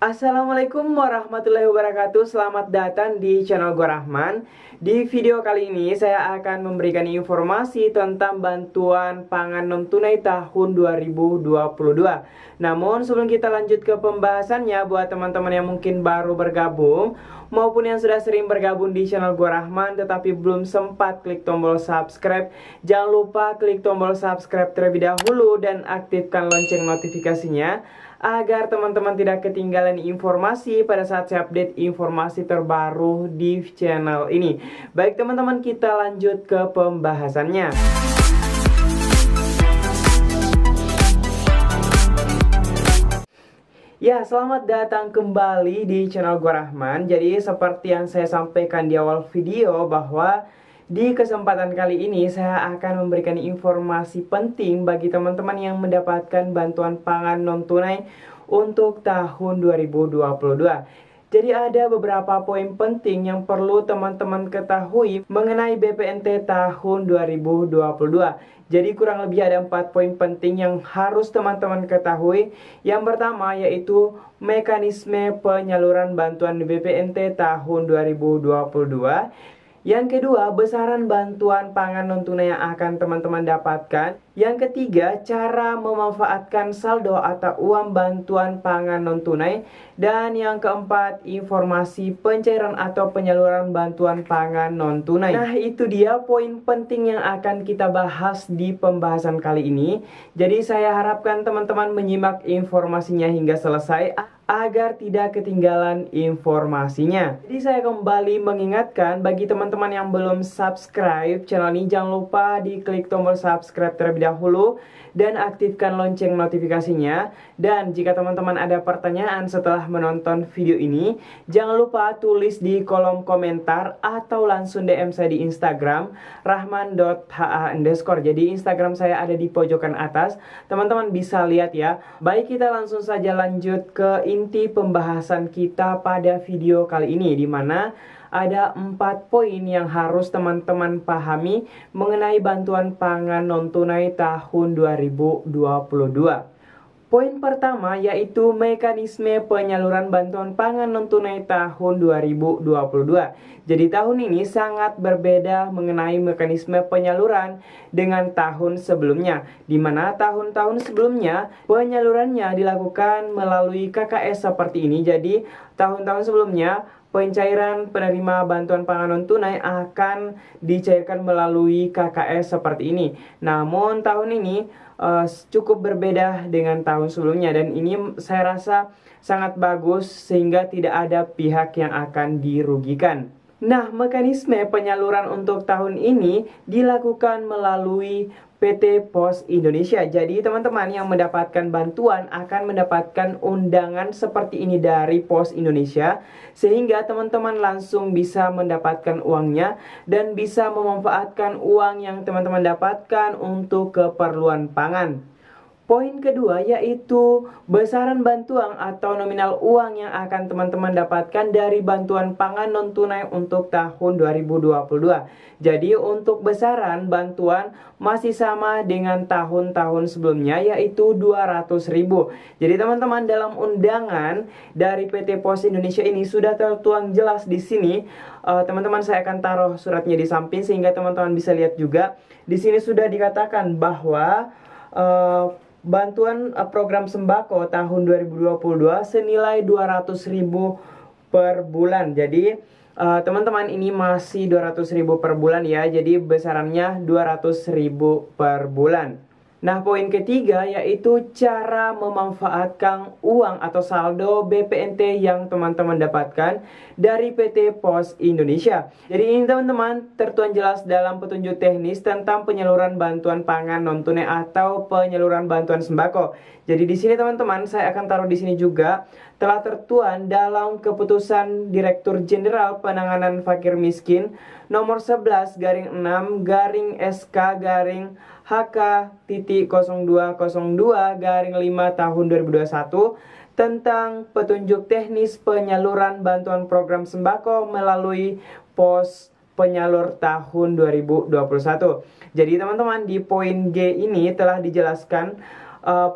Assalamualaikum warahmatullahi wabarakatuh. Selamat datang di channel gue Rahman. Di video kali ini saya akan memberikan informasi tentang bantuan pangan non tunai tahun 2022. Namun sebelum kita lanjut ke pembahasannya, buat teman-teman yang mungkin baru bergabung maupun yang sudah sering bergabung di channel gue Rahman tetapi belum sempat klik tombol subscribe, jangan lupa klik tombol subscribe terlebih dahulu dan aktifkan lonceng notifikasinya agar teman-teman tidak ketinggalan informasi pada saat saya update informasi terbaru di channel ini. Baik teman-teman, kita lanjut ke pembahasannya. Ya, selamat datang kembali di channel gue Rahman. Jadi seperti yang saya sampaikan di awal video bahwa di kesempatan kali ini saya akan memberikan informasi penting bagi teman-teman yang mendapatkan bantuan pangan non-tunai untuk tahun 2022. Jadi ada beberapa poin penting yang perlu teman-teman ketahui mengenai BPNT tahun 2022. Jadi kurang lebih ada 4 poin penting yang harus teman-teman ketahui. Yang pertama yaitu mekanisme penyaluran bantuan BPNT tahun 2022. Yang kedua, besaran bantuan pangan non-tunai yang akan teman-teman dapatkan. Yang ketiga, cara memanfaatkan saldo atau uang bantuan pangan non-tunai. Dan yang keempat, informasi pencairan atau penyaluran bantuan pangan non-tunai. Nah, itu dia poin penting yang akan kita bahas di pembahasan kali ini. Jadi saya harapkan teman-teman menyimak informasinya hingga selesai agar tidak ketinggalan informasinya. Jadi saya kembali mengingatkan bagi teman-teman yang belum subscribe channel ini, jangan lupa diklik tombol subscribe terlebih dahulu dan aktifkan lonceng notifikasinya. Dan jika teman-teman ada pertanyaan setelah menonton video ini, jangan lupa tulis di kolom komentar atau langsung DM saya di Instagram rahman.ha_. Jadi Instagram saya ada di pojokan atas, teman-teman bisa lihat ya. Baik, kita langsung saja lanjut ke inti pembahasan kita pada video kali ini, di mana ada 4 poin yang harus teman-teman pahami mengenai bantuan pangan non-tunai tahun 2022. Poin pertama yaitu mekanisme penyaluran bantuan pangan non-tunai tahun 2022. Jadi tahun ini sangat berbeda mengenai mekanisme penyaluran dengan tahun sebelumnya, di mana tahun-tahun sebelumnya penyalurannya dilakukan melalui KKS seperti ini. Jadi tahun-tahun sebelumnya pencairan penerima bantuan pangan non-tunai akan dicairkan melalui KKS seperti ini. Namun tahun ini cukup berbeda dengan tahun sebelumnya, dan ini saya rasa sangat bagus sehingga tidak ada pihak yang akan dirugikan. Nah, mekanisme penyaluran untuk tahun ini dilakukan melalui PT Pos Indonesia. Jadi teman-teman yang mendapatkan bantuan akan mendapatkan undangan seperti ini dari Pos Indonesia, sehingga teman-teman langsung bisa mendapatkan uangnya dan bisa memanfaatkan uang yang teman-teman dapatkan untuk keperluan pangan. Poin kedua yaitu besaran bantuan atau nominal uang yang akan teman-teman dapatkan dari bantuan pangan non-tunai untuk tahun 2022. Jadi untuk besaran bantuan masih sama dengan tahun-tahun sebelumnya, yaitu 200.000. Jadi teman-teman, dalam undangan dari PT Pos Indonesia ini sudah tertuang jelas di sini. Teman-teman, saya akan taruh suratnya di samping sehingga teman-teman bisa lihat juga. Di sini sudah dikatakan bahwa bantuan program sembako tahun 2022 senilai 200.000 per bulan. Jadi teman-teman, ini masih 200.000 per bulan ya. Jadi besarannya 200.000 per bulan. Nah, poin ketiga yaitu cara memanfaatkan uang atau saldo BPNT yang teman-teman dapatkan dari PT Pos Indonesia. Jadi ini teman-teman tertuang jelas dalam petunjuk teknis tentang penyaluran bantuan pangan non-tunai atau penyaluran bantuan sembako. Jadi di sini teman-teman, saya akan taruh di sini juga, telah tertuang dalam keputusan Direktur Jenderal Penanganan Fakir Miskin nomor 11/6/SK/HK.0202/5 tahun 2021 tentang petunjuk teknis penyaluran bantuan program sembako melalui pos penyalur tahun 2021. Jadi teman-teman, di poin G ini telah dijelaskan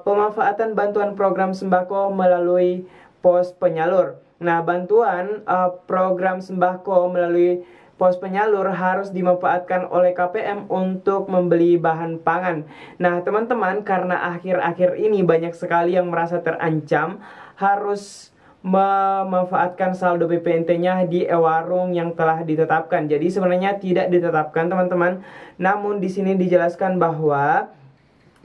pemanfaatan bantuan program sembako melalui pos penyalur. Nah, bantuan program sembako melalui pos penyalur harus dimanfaatkan oleh KPM untuk membeli bahan pangan. Nah, teman-teman, karena akhir-akhir ini banyak sekali yang merasa terancam, harus memanfaatkan saldo BPNT-nya di e-warung yang telah ditetapkan. Jadi sebenarnya tidak ditetapkan, teman-teman. Namun di sini dijelaskan bahwa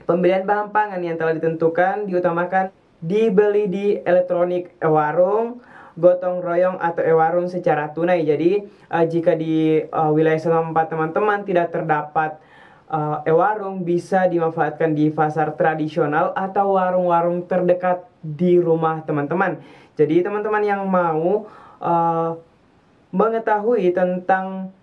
pembelian bahan pangan yang telah ditentukan diutamakan dibeli di elektronik e-warung, gotong royong atau e-warung secara tunai. Jadi jika di wilayah setempat teman-teman tidak terdapat e-warung, bisa dimanfaatkan di pasar tradisional atau warung-warung terdekat di rumah teman-teman. Jadi teman-teman yang mau mengetahui tentang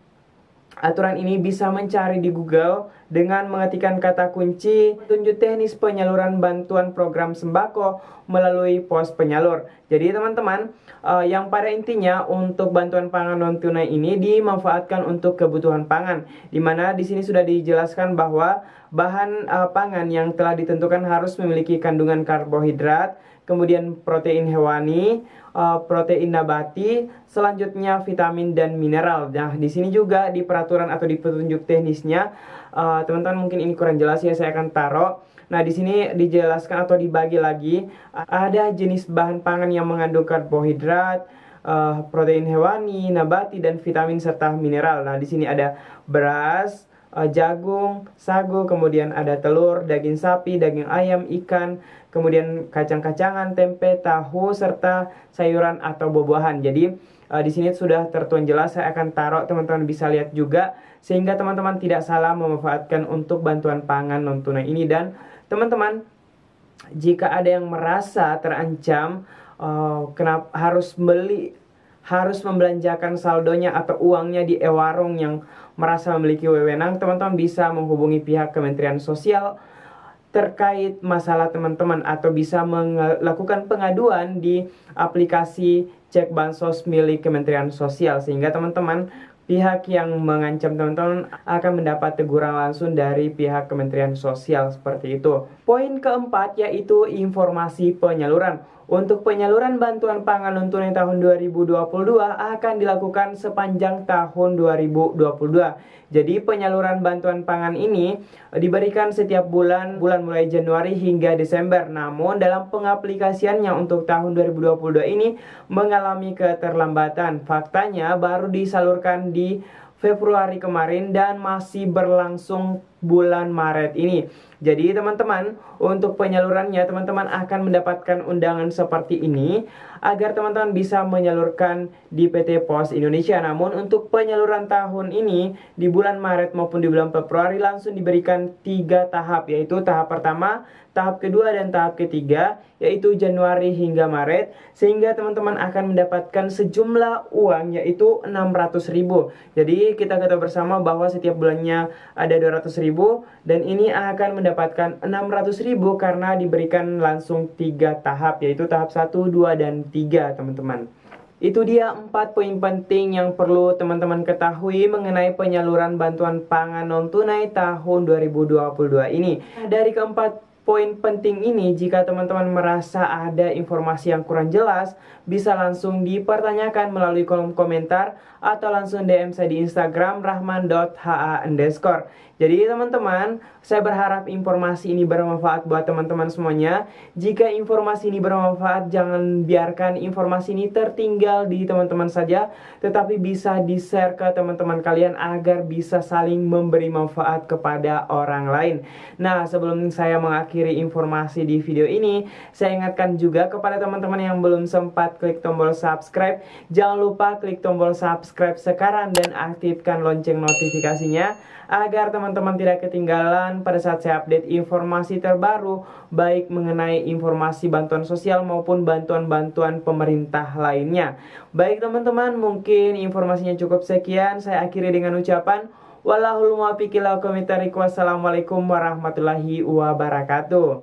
aturan ini bisa mencari di Google dengan mengetikkan kata kunci petunjuk teknis penyaluran bantuan program sembako melalui pos penyalur. Jadi teman-teman, yang pada intinya untuk bantuan pangan non tunai ini dimanfaatkan untuk kebutuhan pangan, dimana di sini sudah dijelaskan bahwa bahan pangan yang telah ditentukan harus memiliki kandungan karbohidrat, kemudian protein hewani, protein nabati, selanjutnya vitamin dan mineral. Nah, di sini juga di peraturan atau di petunjuk teknisnya, teman-teman mungkin ini kurang jelas ya, saya akan taruh. Nah, di sini dijelaskan atau dibagi lagi ada jenis bahan pangan yang mengandung karbohidrat, protein hewani, nabati dan vitamin serta mineral. Nah, di sini ada beras, jagung, sagu, kemudian ada telur, daging sapi, daging ayam, ikan, kemudian kacang-kacangan, tempe, tahu, serta sayuran atau buah-buahan. Jadi di sini sudah tertuang jelas, saya akan taruh, teman-teman bisa lihat juga, sehingga teman-teman tidak salah memanfaatkan untuk bantuan pangan non tunai ini. Dan teman-teman, jika ada yang merasa terancam, kenapa harus membelanjakan saldonya atau uangnya di e-warung yang merasa memiliki wewenang, teman-teman bisa menghubungi pihak Kementerian Sosial terkait masalah teman-teman, atau bisa melakukan pengaduan di aplikasi cek bansos milik Kementerian Sosial, sehingga teman-teman, pihak yang mengancam teman-teman akan mendapat teguran langsung dari pihak Kementerian Sosial, seperti itu. Poin keempat yaitu informasi penyaluran. Untuk penyaluran bantuan pangan non tunai tahun 2022 akan dilakukan sepanjang tahun 2022. Jadi penyaluran bantuan pangan ini diberikan setiap bulan mulai Januari hingga Desember. Namun dalam pengaplikasiannya untuk tahun 2022 ini mengalami keterlambatan. Faktanya baru disalurkan di Februari kemarin dan masih berlangsung bulan Maret ini. Jadi teman-teman, untuk penyalurannya teman-teman akan mendapatkan undangan seperti ini agar teman-teman bisa menyalurkan di PT Pos Indonesia. Namun untuk penyaluran tahun ini di bulan Maret maupun di bulan Februari langsung diberikan 3 tahap, yaitu tahap pertama, tahap kedua dan tahap ketiga, yaitu Januari hingga Maret, sehingga teman-teman akan mendapatkan sejumlah uang yaitu 600.000. Jadi kita ketahui bersama bahwa setiap bulannya ada 200.000 dan ini akan mendapatkan 600.000 karena diberikan langsung 3 tahap, yaitu tahap 1, 2 dan 3, teman-teman. Itu dia 4 poin penting yang perlu teman-teman ketahui mengenai penyaluran bantuan pangan non tunai tahun 2022 ini. Dari keempat poin penting ini, jika teman-teman merasa ada informasi yang kurang jelas, bisa langsung dipertanyakan melalui kolom komentar atau langsung DM saya di Instagram rahman.ha_. Jadi teman-teman, saya berharap informasi ini bermanfaat buat teman-teman semuanya. Jika informasi ini bermanfaat, jangan biarkan informasi ini tertinggal di teman-teman saja, tetapi bisa di-share ke teman-teman kalian agar bisa saling memberi manfaat kepada orang lain. Nah, sebelum saya mengakhiri informasi di video ini, saya ingatkan juga kepada teman-teman yang belum sempat klik tombol subscribe, jangan lupa klik tombol subscribe sekarang dan aktifkan lonceng notifikasinya agar teman-teman tidak ketinggalan pada saat saya update informasi terbaru, baik mengenai informasi bantuan sosial maupun bantuan-bantuan pemerintah lainnya. Baik teman-teman, mungkin informasinya cukup sekian. Saya akhiri dengan ucapan wallahul muwaffiq ila aqwamit thoriq. Wassalamualaikum warahmatullahi wabarakatuh.